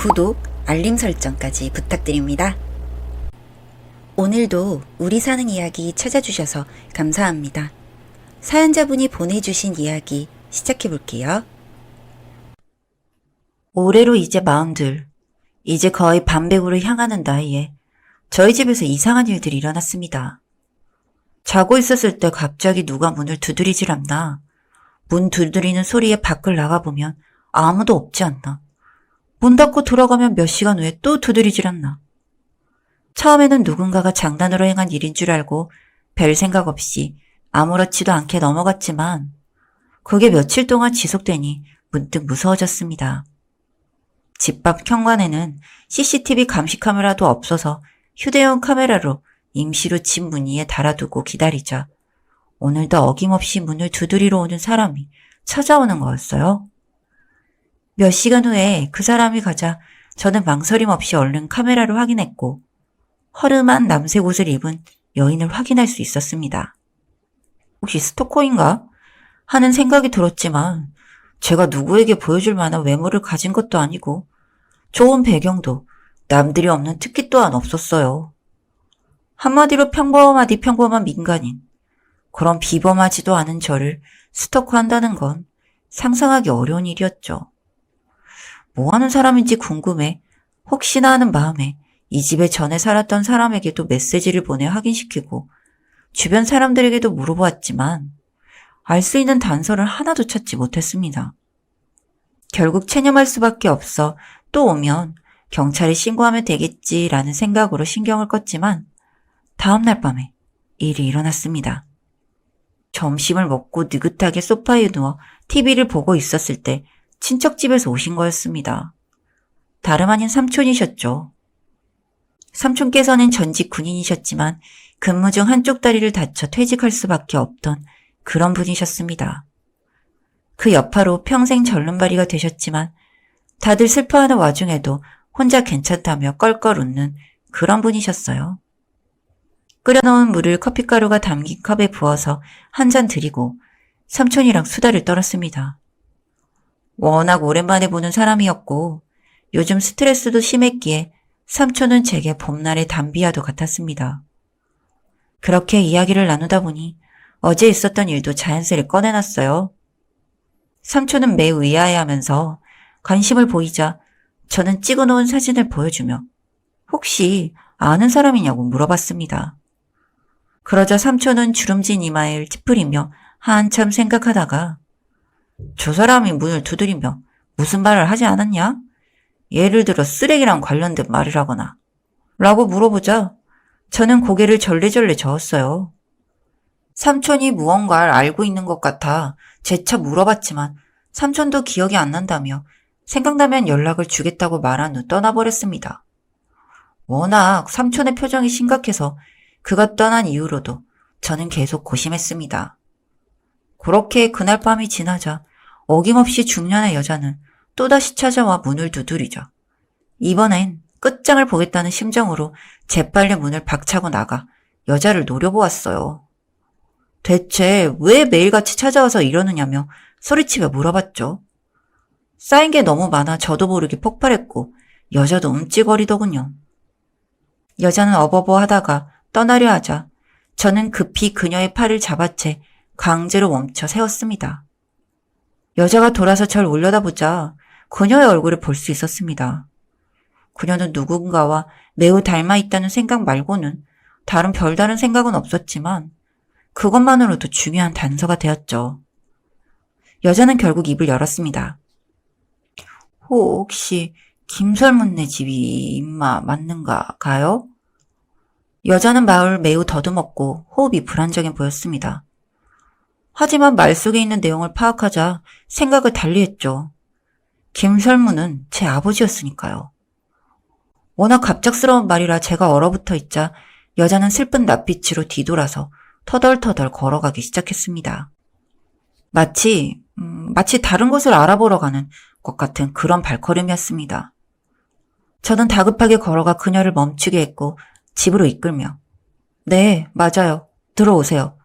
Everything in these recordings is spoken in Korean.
구독, 알림 설정까지 부탁드립니다. 오늘도 우리 사는 이야기 찾아주셔서 감사합니다. 사연자분이 보내주신 이야기 시작해볼게요. 올해로 이제 42, 이제 거의 반백으로 향하는 나이에 저희 집에서 이상한 일들이 일어났습니다. 자고 있었을 때 갑자기 누가 문을 두드리질 않나. 문 두드리는 소리에 밖을 나가보면 아무도 없지 않나. 문 닫고 들어가면 몇 시간 후에 또 두드리질 않나. 처음에는 누군가가 장난으로 행한 일인 줄 알고 별 생각 없이 아무렇지도 않게 넘어갔지만 그게 며칠 동안 지속되니 문득 무서워졌습니다. 집 밖 현관에는 CCTV 감시 카메라도 없어서 휴대용 카메라로 임시로 집 문 위에 달아두고 기다리자 오늘도 어김없이 문을 두드리러 오는 사람이 찾아오는 거였어요. 몇 시간 후에 그 사람이 가자 저는 망설임 없이 얼른 카메라를 확인했고 허름한 남색 옷을 입은 여인을 확인할 수 있었습니다. 혹시 스토커인가? 하는 생각이 들었지만 제가 누구에게 보여줄 만한 외모를 가진 것도 아니고 좋은 배경도 남들이 없는 특기 또한 없었어요. 한마디로 평범한 민간인. 그런 비범하지도 않은 저를 스토커한다는 건 상상하기 어려운 일이었죠. 뭐 하는 사람인지 궁금해 혹시나 하는 마음에 이 집에 전에 살았던 사람에게도 메시지를 보내 확인시키고 주변 사람들에게도 물어보았지만 알 수 있는 단서를 하나도 찾지 못했습니다. 결국 체념할 수밖에 없어 또 오면 경찰에 신고하면 되겠지라는 생각으로 신경을 껐지만 다음날 밤에 일이 일어났습니다. 점심을 먹고 느긋하게 소파에 누워 TV를 보고 있었을 때 친척집에서 오신 거였습니다. 다름 아닌 삼촌이셨죠. 삼촌께서는 전직 군인이셨지만 근무 중 한쪽 다리를 다쳐 퇴직할 수밖에 없던 그런 분이셨습니다. 그 여파로 평생 절름발이가 되셨지만 다들 슬퍼하는 와중에도 혼자 괜찮다며 껄껄 웃는 그런 분이셨어요. 끓여놓은 물을 커피가루가 담긴 컵에 부어서 한 잔 드리고 삼촌이랑 수다를 떨었습니다. 워낙 오랜만에 보는 사람이었고 요즘 스트레스도 심했기에 삼촌은 제게 봄날의 담비아도 같았습니다. 그렇게 이야기를 나누다 보니 어제 있었던 일도 자연스레 꺼내놨어요. 삼촌은 매우 의아해하면서 관심을 보이자 저는 찍어놓은 사진을 보여주며 혹시 아는 사람이냐고 물어봤습니다. 그러자 삼촌은 주름진 이마를 찌푸리며 한참 생각하다가 저 사람이 문을 두드리며 무슨 말을 하지 않았냐? 예를 들어 쓰레기랑 관련된 말을 하거나 라고 물어보자 저는 고개를 절레절레 저었어요. 삼촌이 무언가를 알고 있는 것 같아 재차 물어봤지만 삼촌도 기억이 안 난다며 생각나면 연락을 주겠다고 말한 후 떠나버렸습니다. 워낙 삼촌의 표정이 심각해서 그가 떠난 이후로도 저는 계속 고심했습니다. 그렇게 그날 밤이 지나자 어김없이 중년의 여자는 또다시 찾아와 문을 두드리죠. 이번엔 끝장을 보겠다는 심정으로 재빨리 문을 박차고 나가 여자를 노려보았어요. 대체 왜 매일같이 찾아와서 이러느냐며 소리치며 물어봤죠. 쌓인 게 너무 많아 저도 모르게 폭발했고 여자도 움찔거리더군요. 여자는 어버버 하다가 떠나려 하자 저는 급히 그녀의 팔을 잡아채 강제로 멈춰 세웠습니다. 여자가 돌아서 절 올려다보자 그녀의 얼굴을 볼 수 있었습니다. 그녀는 누군가와 매우 닮아 있다는 생각 말고는 다른 별다른 생각은 없었지만 그것만으로도 중요한 단서가 되었죠. 여자는 결국 입을 열었습니다. 혹시 김설문네 집이 임마 맞는가요? 여자는 말을 매우 더듬었고 호흡이 불안정해 보였습니다. 하지만 말 속에 있는 내용을 파악하자 생각을 달리했죠. 김설문은 제 아버지였으니까요. 워낙 갑작스러운 말이라 제가 얼어붙어 있자 여자는 슬픈 낯빛으로 뒤돌아서 터덜터덜 걸어가기 시작했습니다. 마치 다른 곳을 알아보러 가는 것 같은 그런 발걸음이었습니다. 저는 다급하게 걸어가 그녀를 멈추게 했고 집으로 이끌며 네, 맞아요. 들어오세요.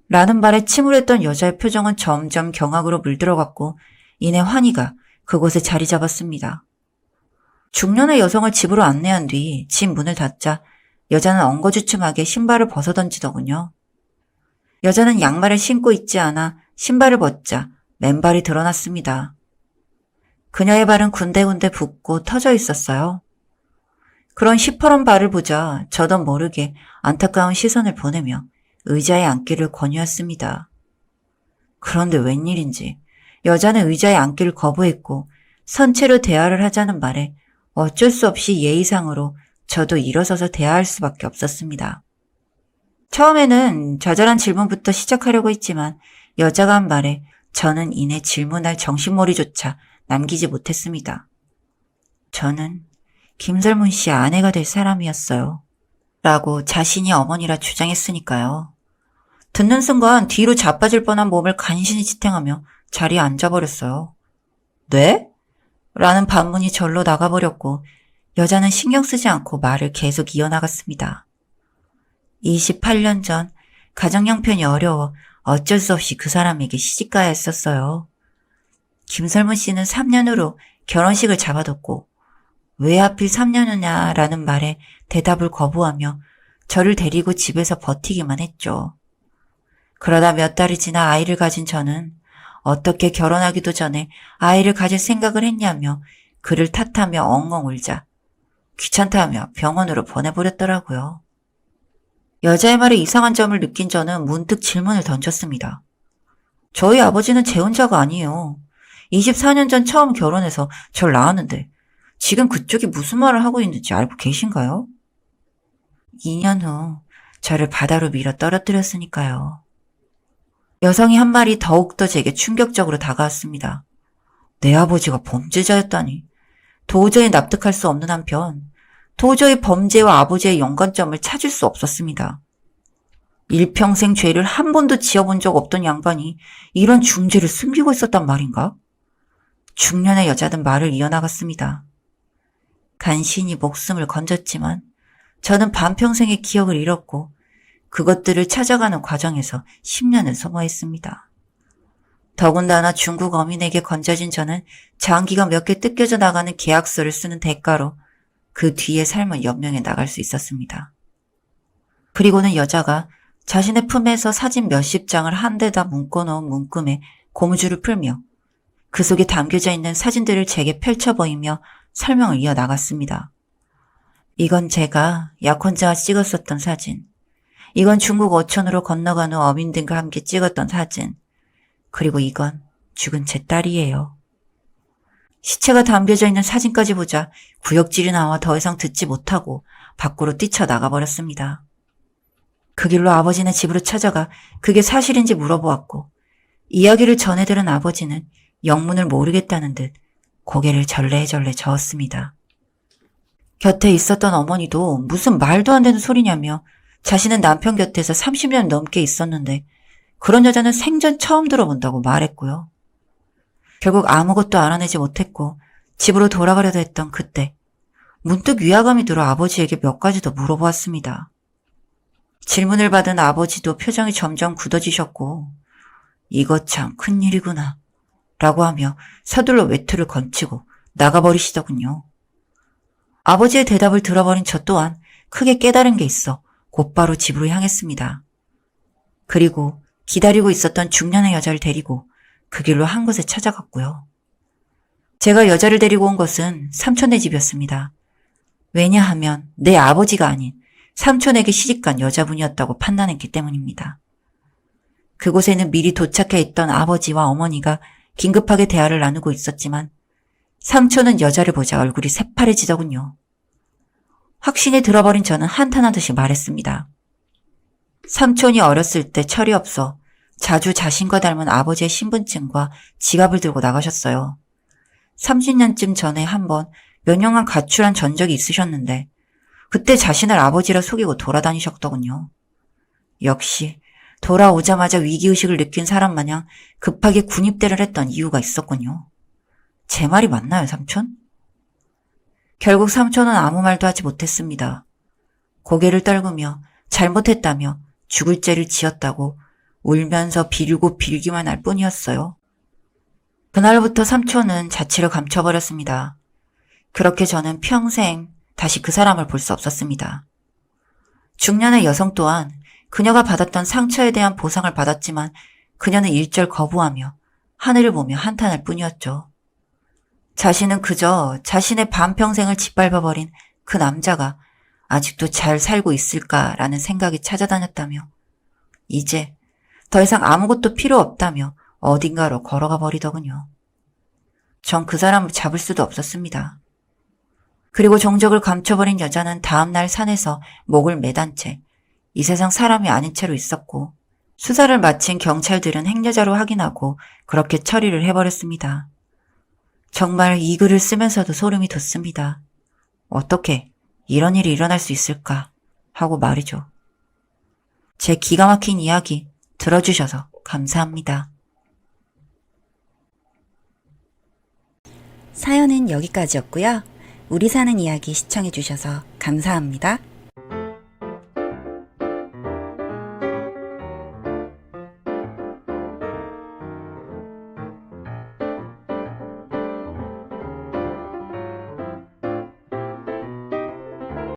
라는 말에 침울했던 여자의 표정은 점점 경악으로 물들어갔고 이내 환희가 그곳에 자리 잡았습니다. 중년의 여성을 집으로 안내한 뒤 집 문을 닫자 여자는 엉거주춤하게 신발을 벗어던지더군요. 여자는 양말을 신고 있지 않아 신발을 벗자 맨발이 드러났습니다. 그녀의 발은 군데군데 붓고 터져 있었어요. 그런 시퍼런 발을 보자 저도 모르게 안타까운 시선을 보내며 의자에 앉기를 권유했습니다. 그런데 웬일인지 여자는 의자에 앉기를 거부했고 선체로 대화를 하자는 말에 어쩔 수 없이 예의상으로 저도 일어서서 대화할 수밖에 없었습니다. 처음에는 좌절한 질문부터 시작하려고 했지만 여자가 한 말에 저는 이내 질문할 정신머리조차 남기지 못했습니다. 저는 김설문 씨 아내가 될 사람이었어요. 라고 자신이 어머니라 주장했으니까요. 듣는 순간 뒤로 자빠질 뻔한 몸을 간신히 지탱하며 자리에 앉아버렸어요. 네? 라는 반문이 절로 나가버렸고 여자는 신경 쓰지 않고 말을 계속 이어나갔습니다. 28년 전 가정 형편이 어려워 어쩔 수 없이 그 사람에게 시집가야 했었어요. 김설문 씨는 3년 후로 결혼식을 잡아뒀고 왜 하필 3년 후냐라는 말에 대답을 거부하며 저를 데리고 집에서 버티기만 했죠. 그러다 몇 달이 지나 아이를 가진 저는 어떻게 결혼하기도 전에 아이를 가질 생각을 했냐며 그를 탓하며 엉엉 울자 귀찮다며 병원으로 보내버렸더라고요. 여자의 말에 이상한 점을 느낀 저는 문득 질문을 던졌습니다. 저희 아버지는 재혼자가 아니에요. 24년 전 처음 결혼해서 절 낳았는데 지금 그쪽이 무슨 말을 하고 있는지 알고 계신가요? 2년 후 저를 바다로 밀어 떨어뜨렸으니까요. 여성이 한 말이 더욱더 제게 충격적으로 다가왔습니다. 내 아버지가 범죄자였다니. 도저히 납득할 수 없는 한편 도저히 범죄와 아버지의 연관점을 찾을 수 없었습니다. 일평생 죄를 한 번도 지어본 적 없던 양반이 이런 중죄를 숨기고 있었단 말인가? 중년의 여자는 말을 이어나갔습니다. 간신히 목숨을 건졌지만 저는 반평생의 기억을 잃었고 그것들을 찾아가는 과정에서 10년을 소모했습니다. 더군다나 중국 어민에게 건져진 저는 장기가 몇 개 뜯겨져 나가는 계약서를 쓰는 대가로 그 뒤의 삶을 연명해 나갈 수 있었습니다. 그리고는 여자가 자신의 품에서 사진 몇십 장을 한 대다 묶어놓은 문금에 고무줄을 풀며 그 속에 담겨져 있는 사진들을 제게 펼쳐 보이며 설명을 이어나갔습니다. 이건 제가 약혼자와 찍었었던 사진. 이건 중국 어촌으로 건너간 후 어민들과 함께 찍었던 사진. 그리고 이건 죽은 제 딸이에요. 시체가 담겨져 있는 사진까지 보자 구역질이 나와 더 이상 듣지 못하고 밖으로 뛰쳐나가버렸습니다. 그 길로 아버지네 집으로 찾아가 그게 사실인지 물어보았고 이야기를 전해 들은 아버지는 영문을 모르겠다는 듯 고개를 절레절레 저었습니다. 곁에 있었던 어머니도 무슨 말도 안 되는 소리냐며 자신은 남편 곁에서 30년 넘게 있었는데 그런 여자는 생전 처음 들어본다고 말했고요. 결국 아무것도 알아내지 못했고 집으로 돌아가려도 했던 그때 문득 위화감이 들어 아버지에게 몇 가지 더 물어보았습니다. 질문을 받은 아버지도 표정이 점점 굳어지셨고 이거 참 큰일이구나 라고 하며 서둘러 외투를 건치고 나가버리시더군요. 아버지의 대답을 들어버린 저 또한 크게 깨달은 게 있어 곧바로 집으로 향했습니다. 그리고 기다리고 있었던 중년의 여자를 데리고 그 길로 한 곳에 찾아갔고요. 제가 여자를 데리고 온 것은 삼촌네 집이었습니다. 왜냐하면 내 아버지가 아닌 삼촌에게 시집간 여자분이었다고 판단했기 때문입니다. 그곳에는 미리 도착해 있던 아버지와 어머니가 긴급하게 대화를 나누고 있었지만 삼촌은 여자를 보자 얼굴이 새파래지더군요. 확신이 들어버린 저는 한탄하듯이 말했습니다. 삼촌이 어렸을 때 철이 없어 자주 자신과 닮은 아버지의 신분증과 지갑을 들고 나가셨어요. 30년쯤 전에 한번 몇 년간 가출한 전적이 있으셨는데 그때 자신을 아버지라 속이고 돌아다니셨더군요. 역시 돌아오자마자 위기의식을 느낀 사람 마냥 급하게 군입대를 했던 이유가 있었군요. 제 말이 맞나요, 삼촌? 결국 삼촌은 아무 말도 하지 못했습니다. 고개를 떨구며 잘못했다며 죽을 죄를 지었다고 울면서 빌고 빌기만 할 뿐이었어요. 그날부터 삼촌은 자취를 감춰버렸습니다. 그렇게 저는 평생 다시 그 사람을 볼 수 없었습니다. 중년의 여성 또한 그녀가 받았던 상처에 대한 보상을 받았지만 그녀는 일절 거부하며 하늘을 보며 한탄할 뿐이었죠. 자신은 그저 자신의 반평생을 짓밟아버린 그 남자가 아직도 잘 살고 있을까라는 생각이 찾아다녔다며 이제 더 이상 아무것도 필요 없다며 어딘가로 걸어가 버리더군요. 전 그 사람을 잡을 수도 없었습니다. 그리고 종적을 감춰버린 여자는 다음날 산에서 목을 매단 채 이 세상 사람이 아닌 채로 있었고 수사를 마친 경찰들은 행여자로 확인하고 그렇게 처리를 해버렸습니다. 정말 이 글을 쓰면서도 소름이 돋습니다. 어떻게 이런 일이 일어날 수 있을까 하고 말이죠. 제 기가 막힌 이야기 들어주셔서 감사합니다. 사연은 여기까지였고요. 우리 사는 이야기 시청해주셔서 감사합니다.